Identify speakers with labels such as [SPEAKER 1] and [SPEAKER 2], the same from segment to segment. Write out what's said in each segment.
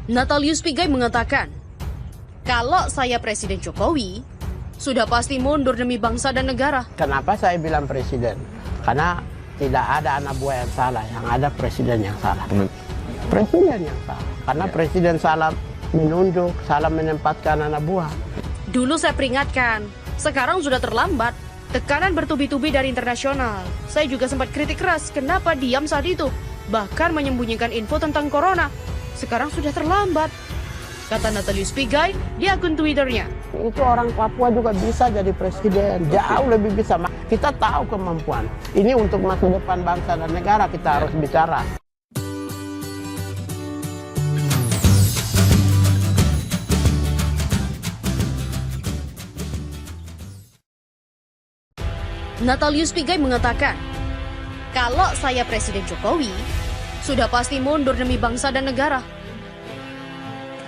[SPEAKER 1] Natalius Pigai mengatakan, kalau saya Presiden Jokowi, sudah pasti mundur demi bangsa dan negara.
[SPEAKER 2] Kenapa saya bilang presiden? Karena tidak ada anak buah yang salah, yang ada presiden yang salah. Presiden yang salah, karena presiden salah menunjuk, salah menempatkan anak buah.
[SPEAKER 1] Dulu saya peringatkan, sekarang sudah terlambat. Tekanan bertubi-tubi dari internasional. Saya juga sempat kritik keras, kenapa diam saat itu? Bahkan menyembunyikan info tentang corona. Sekarang sudah terlambat, kata Natalius Pigai di akun Twitternya.
[SPEAKER 2] Itu orang Papua juga bisa jadi presiden, jauh lebih bisa. Kita tahu kemampuan. Ini untuk masa depan bangsa dan negara kita harus bicara.
[SPEAKER 1] Natalius Pigai mengatakan, kalau saya Presiden Jokowi, sudah pasti mundur demi bangsa dan negara.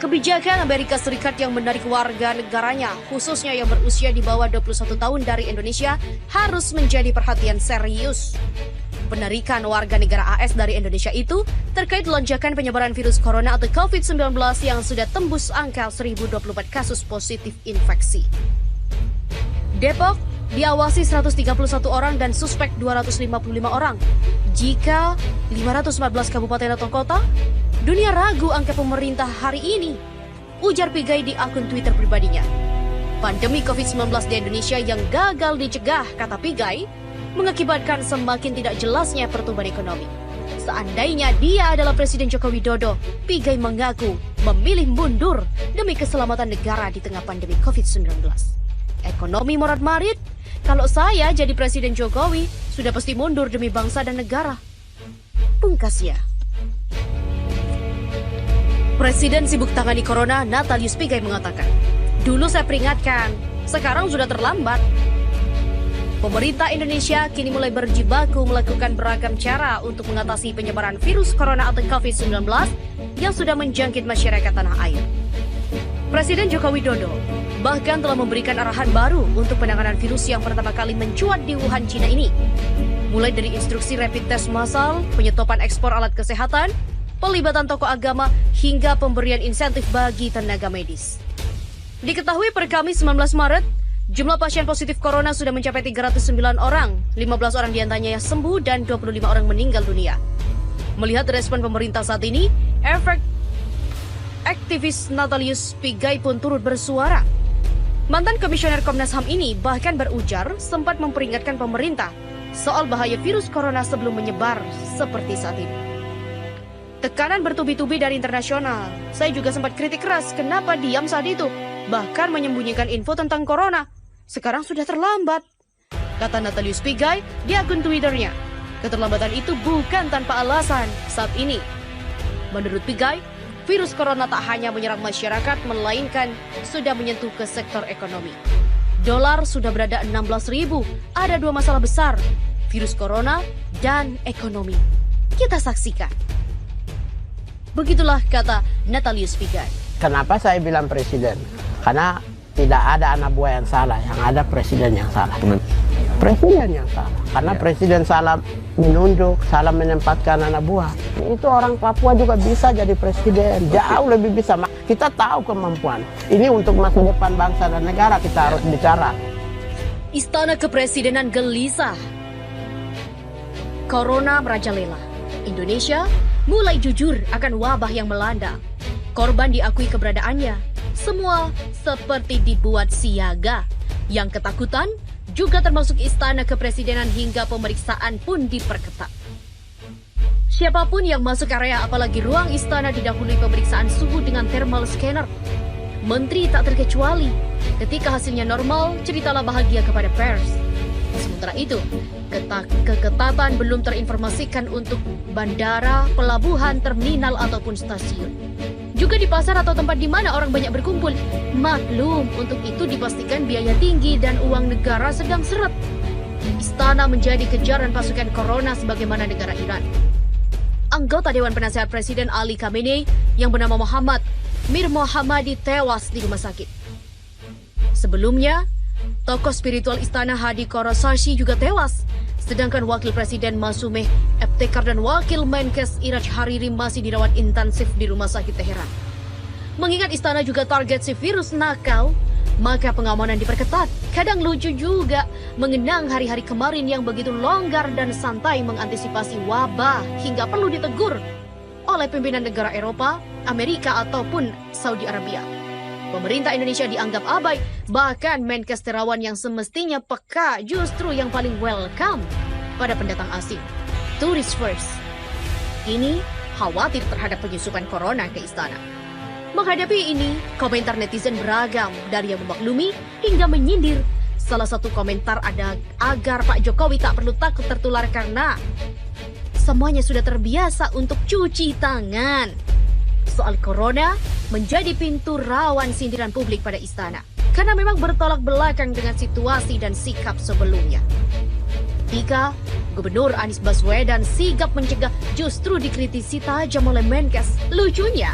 [SPEAKER 1] Kebijakan Amerika Serikat yang menarik warga negaranya, khususnya yang berusia di bawah 21 tahun dari Indonesia, harus menjadi perhatian serius. Penarikan warga negara AS dari Indonesia itu terkait lonjakan penyebaran virus corona atau COVID-19 yang sudah tembus angka 1024 kasus positif infeksi. Depok diawasi 131 orang dan suspek 255 orang. Jika 514 kabupaten atau kota, dunia ragu angka pemerintah hari ini, ujar Pigai di akun Twitter pribadinya. Pandemi COVID-19 di Indonesia yang gagal dicegah, kata Pigai, mengakibatkan semakin tidak jelasnya pertumbuhan ekonomi. Seandainya dia adalah Presiden Joko Widodo, Pigai mengaku memilih mundur demi keselamatan negara di tengah pandemi COVID-19. Ekonomi morat-marit, kalau saya jadi Presiden Jokowi, sudah pasti mundur demi bangsa dan negara. Pungkasnya. Presiden sibuk tangani corona, Natalius Pigai mengatakan, dulu saya peringatkan, sekarang sudah terlambat. Pemerintah Indonesia kini mulai berjibaku melakukan beragam cara untuk mengatasi penyebaran virus corona atau COVID-19 yang sudah menjangkit masyarakat tanah air. Presiden Joko Widodo bahkan telah memberikan arahan baru untuk penanganan virus yang pertama kali mencuat di Wuhan, Cina ini. Mulai dari instruksi rapid test massal, penyetopan ekspor alat kesehatan, pelibatan tokoh agama, hingga pemberian insentif bagi tenaga medis. Diketahui per Kamis 19 Maret, jumlah pasien positif corona sudah mencapai 309 orang, 15 orang diantaranya sembuh dan 25 orang meninggal dunia. Melihat respon pemerintah saat ini, aktivis Natalius Pigai pun turut bersuara. Mantan Komisioner Komnas HAM ini bahkan berujar sempat memperingatkan pemerintah soal bahaya virus corona sebelum menyebar seperti saat ini. Tekanan bertubi-tubi dari internasional. Saya juga sempat kritik keras kenapa diam saat itu, bahkan menyembunyikan info tentang corona. Sekarang sudah terlambat, kata Natalius Pigai di akun Twitternya. Keterlambatan itu bukan tanpa alasan saat ini. Menurut Pigai, virus corona tak hanya menyerang masyarakat, melainkan sudah menyentuh ke sektor ekonomi. Dolar sudah berada 16.000. Ada dua masalah besar, virus corona dan ekonomi. Kita saksikan. Begitulah kata Natalius Pigai.
[SPEAKER 2] Kenapa saya bilang presiden? Karena tidak ada anak buah yang salah, yang ada presiden yang salah. Presiden yang salah, karena presiden salah menunjuk, salah menempatkan anak buah. Itu orang Papua juga bisa jadi presiden, jauh lebih bisa. Kita tahu kemampuan. Ini untuk masa depan bangsa dan negara kita harus bicara.
[SPEAKER 1] Istana Kepresidenan gelisah. Corona merajalela. Indonesia mulai jujur akan wabah yang melanda. Korban diakui keberadaannya. Semua seperti dibuat siaga. Yang ketakutan juga termasuk Istana Kepresidenan hingga pemeriksaan pun diperketat. Siapapun yang masuk area apalagi ruang istana didahului pemeriksaan suhu dengan thermal scanner. Menteri tak terkecuali. Ketika hasilnya normal, ceritalah bahagia kepada pers. Sementara itu, keketatan belum terinformasikan untuk bandara, pelabuhan, terminal ataupun stasiun. Juga di pasar atau tempat di mana orang banyak berkumpul. Maklum, untuk itu dipastikan biaya tinggi dan uang negara sedang seret. Istana menjadi kejaran pasukan corona sebagaimana negara Iran. Anggota Dewan Penasehat Presiden Ali Khamenei yang bernama Muhammad Mir Mohammadi tewas di rumah sakit. Sebelumnya, tokoh spiritual istana Hadi Qarashashi juga tewas. Sedangkan Wakil Presiden Masumeh Ebtekar dan Wakil Menkes Iraj Hariri masih dirawat intensif di rumah sakit Teheran. Mengingat istana juga target si virus nakal, maka pengamanan diperketat. Kadang lucu juga mengenang hari-hari kemarin yang begitu longgar dan santai mengantisipasi wabah hingga perlu ditegur oleh pimpinan negara Eropa, Amerika ataupun Saudi Arabia. Pemerintah Indonesia dianggap abai, bahkan Menkes Terawan yang semestinya peka justru yang paling welcome pada pendatang asing. Tourist first. Ini khawatir terhadap penyusupan corona ke istana. Menghadapi ini, komentar netizen beragam dari yang memaklumi hingga menyindir. Salah satu komentar ada agar Pak Jokowi tak perlu takut tertular karena semuanya sudah terbiasa untuk cuci tangan. Soal corona menjadi pintu rawan sindiran publik pada istana karena memang bertolak belakang dengan situasi dan sikap sebelumnya. Jika Gubernur Anies Baswedan sigap mencegah justru dikritisi tajam oleh Menkes. Lucunya,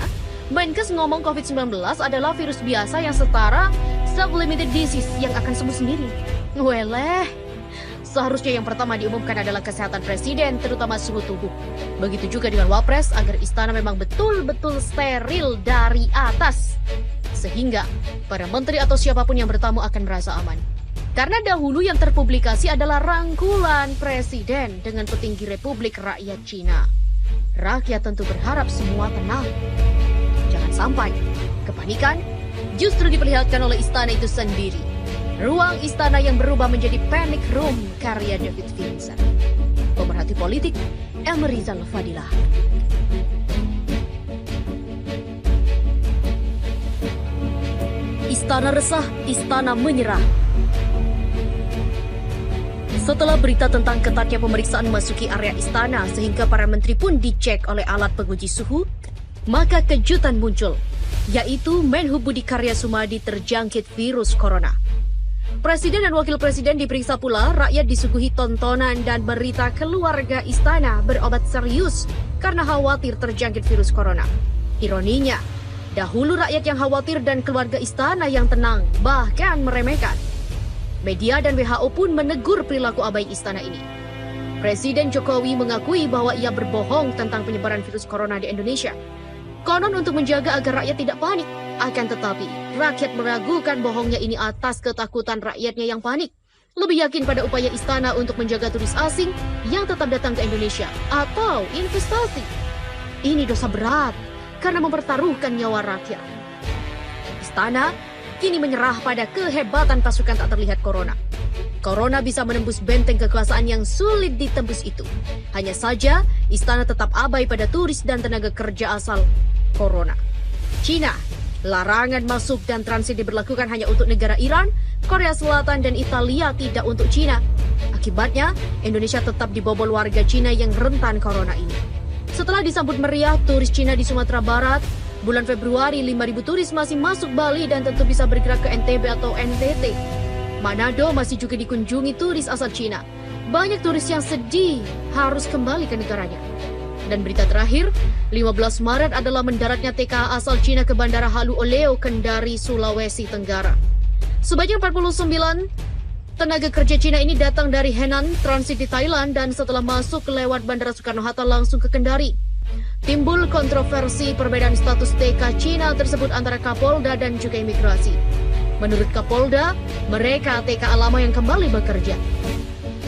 [SPEAKER 1] Menkes ngomong COVID-19 adalah virus biasa yang setara self-limited disease yang akan sembuh sendiri. Weleh, seharusnya yang pertama diumumkan adalah kesehatan presiden, terutama suhu tubuh. Begitu juga dengan Wapres agar istana memang betul-betul steril dari atas. Sehingga para menteri atau siapapun yang bertamu akan merasa aman. Karena dahulu yang terpublikasi adalah rangkulan presiden dengan petinggi Republik Rakyat Cina. Rakyat tentu berharap semua tenang. Jangan sampai kepanikan justru diperlihatkan oleh istana itu sendiri. Ruang istana yang berubah menjadi panic room karya David Vincent. Pemerhati politik, Elmerizal Fadilah. Istana resah, istana menyerah. Setelah berita tentang ketatnya pemeriksaan memasuki area istana sehingga para menteri pun dicek oleh alat penguji suhu, maka kejutan muncul, yaitu Menhub Budi Karya Sumadi terjangkit virus corona. Presiden dan wakil presiden diperiksa pula, rakyat disuguhi tontonan dan berita keluarga istana berobat serius karena khawatir terjangkit virus corona. Ironinya, dahulu rakyat yang khawatir dan keluarga istana yang tenang, bahkan meremehkan. Media dan WHO pun menegur perilaku abai istana ini. Presiden Jokowi mengakui bahwa ia berbohong tentang penyebaran virus corona di Indonesia. Konon untuk menjaga agar rakyat tidak panik. Akan tetapi, rakyat meragukan bohongnya ini atas ketakutan rakyatnya yang panik. Lebih yakin pada upaya istana untuk menjaga turis asing yang tetap datang ke Indonesia atau investasi. Ini dosa berat karena mempertaruhkan nyawa rakyat. Istana kini menyerah pada kehebatan pasukan tak terlihat corona. Corona bisa menembus benteng kekuasaan yang sulit ditembus itu. Hanya saja, istana tetap abai pada turis dan tenaga kerja asal corona. Cina, larangan masuk dan transit diberlakukan hanya untuk negara Iran, Korea Selatan, dan Italia, tidak untuk Cina. Akibatnya, Indonesia tetap dibobol warga Cina yang rentan corona ini. Setelah disambut meriah turis Cina di Sumatera Barat, bulan Februari 5.000 turis masih masuk Bali dan tentu bisa bergerak ke NTB atau NTT. Manado masih juga dikunjungi turis asal Cina. Banyak turis yang sedih harus kembali ke negaranya. Dan berita terakhir, 15 Maret adalah mendaratnya TKA asal Cina ke Bandara Halu Oleo, Kendari, Sulawesi Tenggara. Sebanyak 49 tenaga kerja Cina ini datang dari Henan, transit di Thailand, dan setelah masuk lewat Bandara Soekarno-Hatta langsung ke Kendari. Timbul kontroversi perbedaan status TK Cina tersebut antara Kapolda dan juga imigrasi. Menurut Kapolda, mereka TK lama yang kembali bekerja.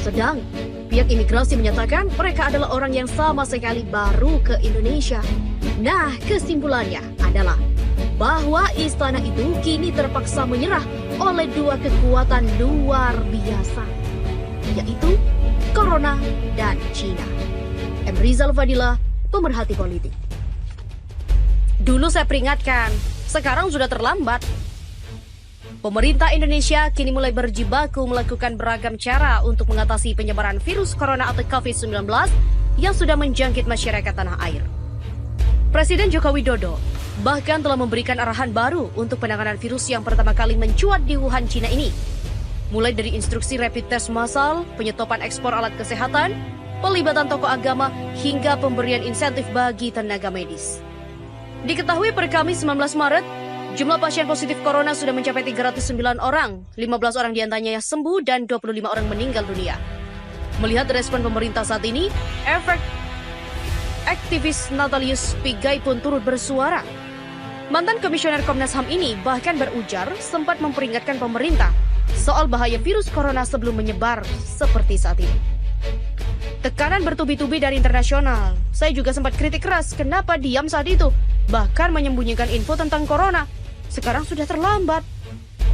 [SPEAKER 1] Sedang pihak imigrasi menyatakan mereka adalah orang yang sama sekali baru ke Indonesia. Nah, kesimpulannya adalah bahwa istana itu kini terpaksa menyerah oleh dua kekuatan luar biasa, yaitu Corona dan Cina. Elmerizal Fadilah, pemerhati politik. Dulu saya peringatkan, sekarang sudah terlambat. Pemerintah Indonesia kini mulai berjibaku melakukan beragam cara untuk mengatasi penyebaran virus corona atau COVID-19 yang sudah menjangkit masyarakat tanah air. Presiden Joko Widodo bahkan telah memberikan arahan baru untuk penanganan virus yang pertama kali mencuat di Wuhan, Cina ini. Mulai dari instruksi rapid test massal, penyetopan ekspor alat kesehatan, pelibatan tokoh agama, hingga pemberian insentif bagi tenaga medis. Diketahui per Kamis 19 Maret, jumlah pasien positif corona sudah mencapai 309 orang, 15 orang diantaranya sembuh dan 25 orang meninggal dunia. Melihat respon pemerintah saat ini, aktivis Natalius Pigai pun turut bersuara. Mantan Komisioner Komnas HAM ini bahkan berujar sempat memperingatkan pemerintah soal bahaya virus corona sebelum menyebar seperti saat ini. Tekanan bertubi-tubi dari internasional. Saya juga sempat kritik keras kenapa diam saat itu, bahkan menyembunyikan info tentang corona. Sekarang sudah terlambat,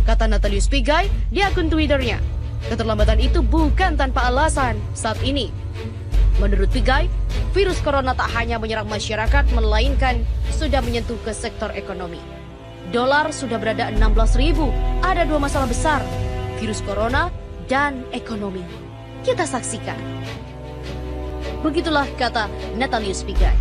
[SPEAKER 1] kata Natalius Pigai di akun Twitternya. Keterlambatan itu bukan tanpa alasan saat ini. Menurut Pigai, virus corona tak hanya menyerang masyarakat, melainkan sudah menyentuh ke sektor ekonomi. Dolar sudah berada 16.000. Ada dua masalah besar, virus corona dan ekonomi. Kita saksikan. Begitulah kata Natalius Pigai.